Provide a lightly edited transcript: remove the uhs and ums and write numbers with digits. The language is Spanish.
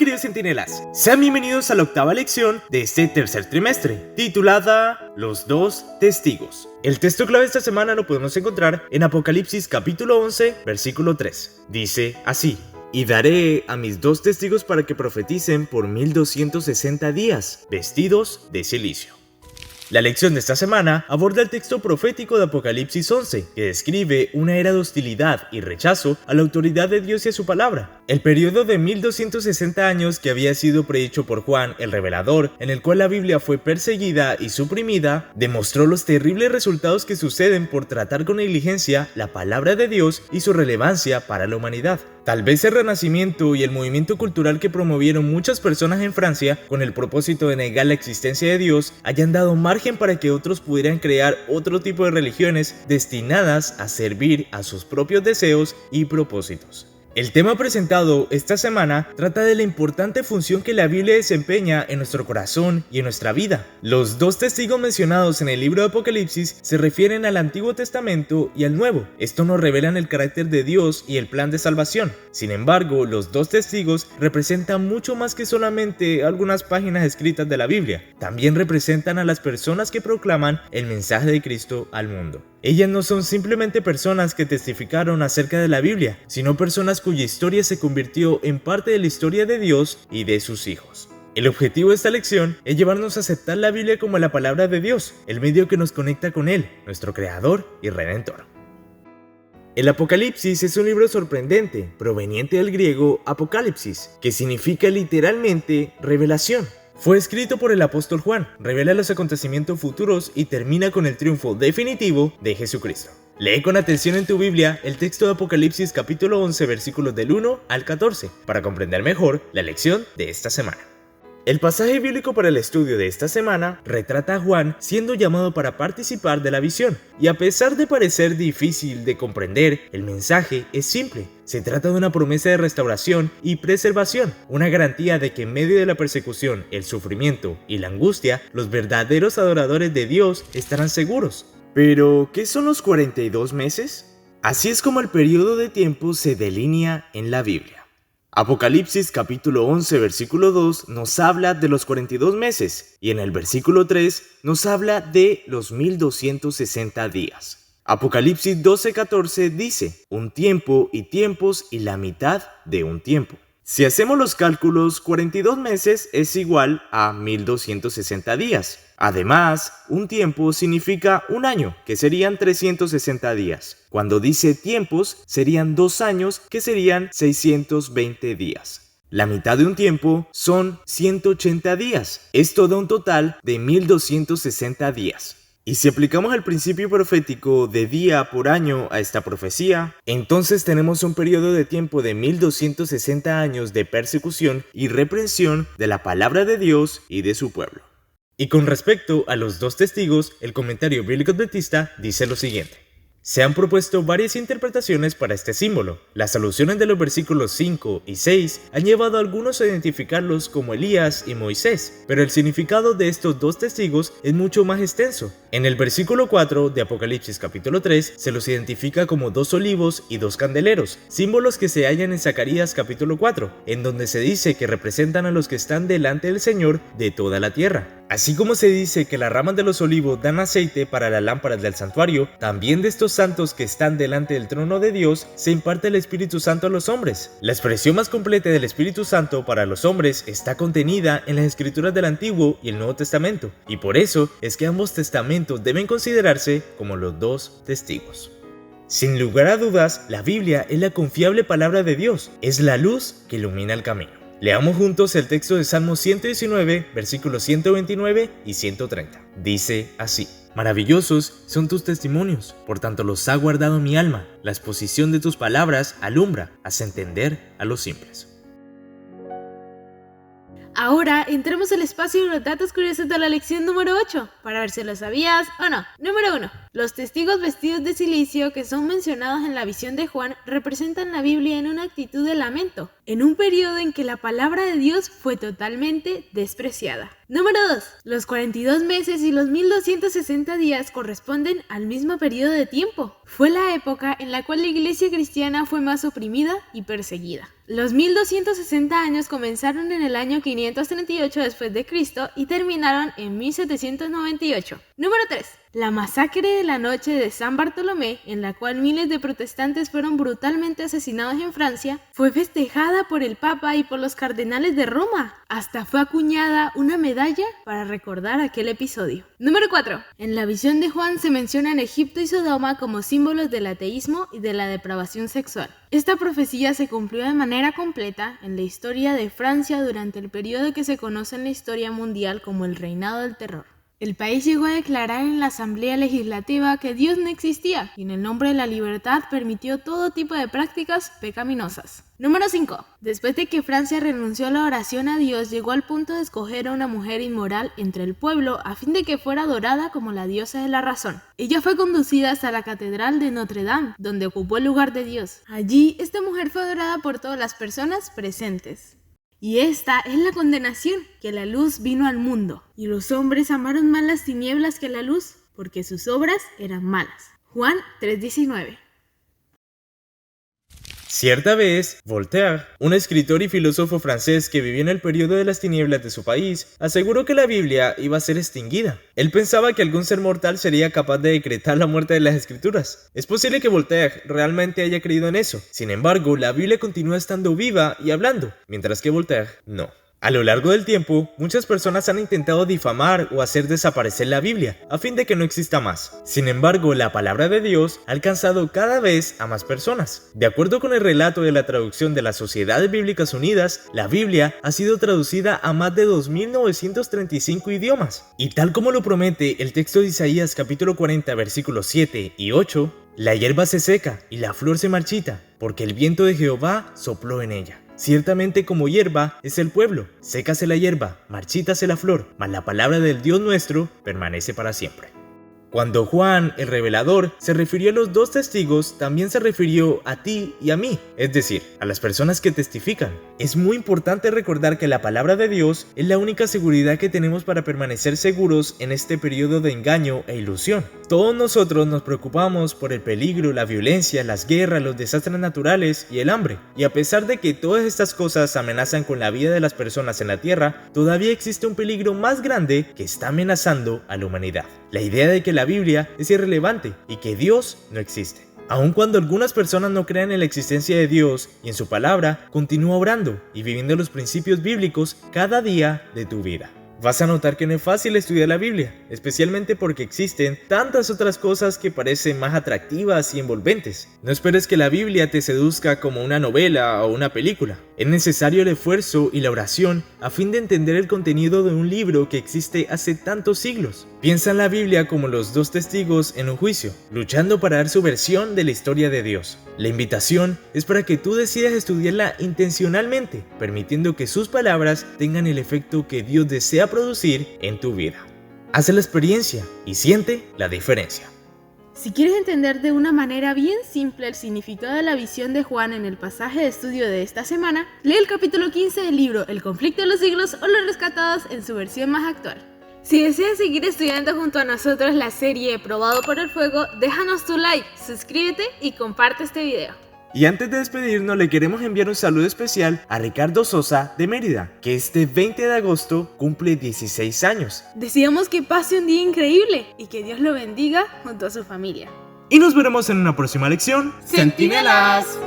queridos centinelas, sean bienvenidos a la octava lección de este tercer trimestre, titulada Los dos testigos. El texto clave de esta semana lo podemos encontrar en Apocalipsis capítulo 11, versículo 3. Dice así: Y daré a mis dos testigos para que profeticen por 1260 días, vestidos de cilicio. La lección de esta semana aborda el texto profético de Apocalipsis 11, que describe una era de hostilidad y rechazo a la autoridad de Dios y a su palabra. El periodo de 1260 años que había sido predicho por Juan el Revelador, en el cual la Biblia fue perseguida y suprimida, demostró los terribles resultados que suceden por tratar con negligencia la palabra de Dios y su relevancia para la humanidad. Tal vez el Renacimiento y el movimiento cultural que promovieron muchas personas en Francia con el propósito de negar la existencia de Dios hayan dado margen para que otros pudieran crear otro tipo de religiones destinadas a servir a sus propios deseos y propósitos. El tema presentado esta semana trata de la importante función que la Biblia desempeña en nuestro corazón y en nuestra vida. Los dos testigos mencionados en el libro de Apocalipsis se refieren al Antiguo Testamento y al Nuevo. Esto nos revelan el carácter de Dios y el plan de salvación. Sin embargo, los dos testigos representan mucho más que solamente algunas páginas escritas de la Biblia. También representan a las personas que proclaman el mensaje de Cristo al mundo. Ellas no son simplemente personas que testificaron acerca de la Biblia, sino personas cuya historia se convirtió en parte de la historia de Dios y de sus hijos. El objetivo de esta lección es llevarnos a aceptar la Biblia como la palabra de Dios, el medio que nos conecta con Él, nuestro Creador y Redentor. El Apocalipsis es un libro sorprendente, proveniente del griego apocalipsis, que significa literalmente revelación. Fue escrito por el apóstol Juan, revela los acontecimientos futuros y termina con el triunfo definitivo de Jesucristo. Lee con atención en tu Biblia el texto de Apocalipsis capítulo 11 versículos del 1 al 14 para comprender mejor la lección de esta semana. El pasaje bíblico para el estudio de esta semana retrata a Juan siendo llamado para participar de la visión, y a pesar de parecer difícil de comprender, el mensaje es simple. Se trata de una promesa de restauración y preservación, una garantía de que en medio de la persecución, el sufrimiento y la angustia, los verdaderos adoradores de Dios estarán seguros. Pero, ¿qué son los 42 meses? Así es como el periodo de tiempo se delinea en la Biblia. Apocalipsis capítulo 11 versículo 2 nos habla de los 42 meses y en el versículo 3 nos habla de los 1260 días. Apocalipsis 12:14 dice: un tiempo y tiempos y la mitad de un tiempo. Si hacemos los cálculos, 42 meses es igual a 1260 días. Además, un tiempo significa un año, que serían 360 días. Cuando dice tiempos, serían 2 años, que serían 620 días. La mitad de un tiempo son 180 días. Esto da un total de 1260 días. Y si aplicamos el principio profético de día por año a esta profecía, entonces tenemos un periodo de tiempo de 1260 años de persecución y reprensión de la palabra de Dios y de su pueblo. Y con respecto a los dos testigos, el comentario bíblico adventista dice lo siguiente: se han propuesto varias interpretaciones para este símbolo. Las alusiones de los versículos 5 y 6 han llevado a algunos a identificarlos como Elías y Moisés, pero el significado de estos dos testigos es mucho más extenso. En el versículo 4 de Apocalipsis capítulo 3 se los identifica como 2 olivos y 2 candeleros, símbolos que se hallan en Zacarías capítulo 4, en donde se dice que representan a los que están delante del Señor de toda la tierra. Así como se dice que las ramas de los olivos dan aceite para las lámparas del santuario, también de estos santos que están delante del trono de Dios se imparte el Espíritu Santo a los hombres. La expresión más completa del Espíritu Santo para los hombres está contenida en las escrituras del Antiguo y el Nuevo Testamento, y por eso es que ambos testamentos deben considerarse como los dos testigos. Sin lugar a dudas, la Biblia es la confiable palabra de Dios, es la luz que ilumina el camino. Leamos juntos el texto de Salmo 119, versículos 129 y 130. Dice así: maravillosos son tus testimonios, por tanto los ha guardado mi alma. La exposición de tus palabras alumbra, hace entender a los simples. Ahora entremos al espacio de los datos curiosos de la lección número 8, para ver si lo sabías o no. Número 1. Los testigos vestidos de cilicio que son mencionados en la visión de Juan representan la Biblia en una actitud de lamento, en un periodo en que la palabra de Dios fue totalmente despreciada. Número 2. Los 42 meses y los 1260 días corresponden al mismo periodo de tiempo. Fue la época en la cual la iglesia cristiana fue más oprimida y perseguida. Los 1260 años comenzaron en el año 538 después de Cristo y terminaron en 1798. Número 3. La masacre de la noche de San Bartolomé, en la cual miles de protestantes fueron brutalmente asesinados en Francia, fue festejada por el Papa y por los cardenales de Roma. Hasta fue acuñada una medalla para recordar aquel episodio. Número 4. En la visión de Juan se mencionan Egipto y Sodoma como símbolos del ateísmo y de la depravación sexual. Esta profecía se cumplió de manera completa en la historia de Francia durante el periodo que se conoce en la historia mundial como el Reinado del Terror. El país llegó a declarar en la Asamblea Legislativa que Dios no existía y en el nombre de la libertad permitió todo tipo de prácticas pecaminosas. Número 5. Después de que Francia renunció a la oración a Dios, llegó al punto de escoger a una mujer inmoral entre el pueblo a fin de que fuera adorada como la diosa de la razón. Ella fue conducida hasta la Catedral de Notre Dame, donde ocupó el lugar de Dios. Allí, esta mujer fue adorada por todas las personas presentes. Y esta es la condenación, que la luz vino al mundo, y los hombres amaron más las tinieblas que la luz, porque sus obras eran malas. Juan 3:19. Cierta vez, Voltaire, un escritor y filósofo francés que vivió en el periodo de las tinieblas de su país, aseguró que la Biblia iba a ser extinguida. Él pensaba que algún ser mortal sería capaz de decretar la muerte de las escrituras. Es posible que Voltaire realmente haya creído en eso. Sin embargo, la Biblia continúa estando viva y hablando, mientras que Voltaire no. A lo largo del tiempo, muchas personas han intentado difamar o hacer desaparecer la Biblia, a fin de que no exista más. Sin embargo, la palabra de Dios ha alcanzado cada vez a más personas. De acuerdo con el relato de la traducción de las Sociedades Bíblicas Unidas, la Biblia ha sido traducida a más de 2.935 idiomas. Y tal como lo promete el texto de Isaías capítulo 40 versículos 7 y 8, la hierba se seca y la flor se marchita, porque el viento de Jehová sopló en ella. Ciertamente como hierba es el pueblo, sécase la hierba, marchítase la flor, mas la palabra del Dios nuestro permanece para siempre. Cuando Juan, el revelador, se refirió a los dos testigos, también se refirió a ti y a mí, es decir, a las personas que testifican. Es muy importante recordar que la palabra de Dios es la única seguridad que tenemos para permanecer seguros en este periodo de engaño e ilusión. Todos nosotros nos preocupamos por el peligro, la violencia, las guerras, los desastres naturales y el hambre. Y a pesar de que todas estas cosas amenazan con la vida de las personas en la tierra, todavía existe un peligro más grande que está amenazando a la humanidad. La idea de que la Biblia es irrelevante y que Dios no existe. Aun cuando algunas personas no crean en la existencia de Dios y en su palabra, continúa orando y viviendo los principios bíblicos cada día de tu vida. Vas a notar que no es fácil estudiar la Biblia, especialmente porque existen tantas otras cosas que parecen más atractivas y envolventes. No esperes que la Biblia te seduzca como una novela o una película. Es necesario el esfuerzo y la oración a fin de entender el contenido de un libro que existe hace tantos siglos. Piensa en la Biblia como los dos testigos en un juicio, luchando para dar su versión de la historia de Dios. La invitación es para que tú decidas estudiarla intencionalmente, permitiendo que sus palabras tengan el efecto que Dios desea producir en tu vida. Haz la experiencia y siente la diferencia. Si quieres entender de una manera bien simple el significado de la visión de Juan en el pasaje de estudio de esta semana, lee el capítulo 15 del libro El conflicto de los siglos o Los rescatados en su versión más actual. Si deseas seguir estudiando junto a nosotros la serie Probado por el Fuego, déjanos tu like, suscríbete y comparte este video. Y antes de despedirnos, le queremos enviar un saludo especial a Ricardo Sosa de Mérida, que este 20 de agosto cumple 16 años. Deseamos que pase un día increíble y que Dios lo bendiga junto a su familia. Y nos veremos en una próxima lección. ¡Centinelas!